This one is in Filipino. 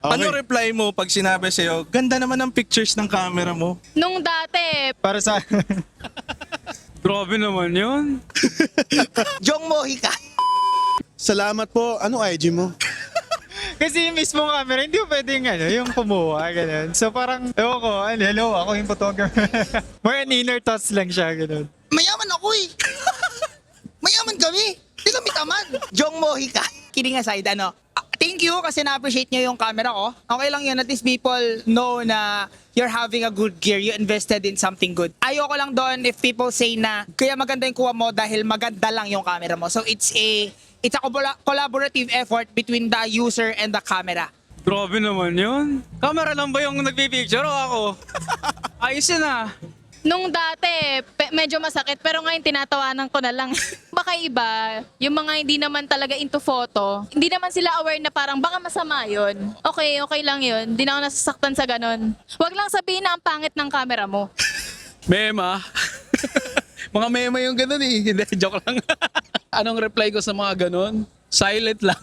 Ano reply mo pag sinabi sa'yo, ganda naman ang pictures ng camera mo? Nung dati, Para sa... Grabe naman yun. Jong Mojica. Salamat po. Ano IG mo? Kasi yung mismong camera, hindi mo pwedeng yung kumuha, ganun. So parang, ewan ko, hello, ako yung photographer. More an inner thoughts lang siya, ganun. Mayaman ako eh. Mayaman kami. Hindi kami tamad. Jong Mojica. Kidding aside, thank you kasi na-appreciate nyo yung camera ko. Okay lang yun, at least people know na you're having a good gear, you invested in something good. Ayoko lang doon if people say na kaya maganda yung kuha mo dahil maganda lang yung camera mo. So it's a collaborative effort between the user and the camera. Grabe naman yun. Camera lang ba yung nagpipicture o ako? Ayos yun ah. nung dati, medyo masakit, pero ngayon tinatawanan ko na lang. Baka iba, yung mga hindi naman talaga into photo, hindi naman sila aware na parang baka masama yun. Okay, okay lang yun. Hindi na ako nasasaktan sa ganun. Huwag lang sabihin na ang pangit ng camera mo. Mema. Mga mema yung ganun eh. Hindi, joke lang. Anong reply ko sa mga ganun? Silent lang.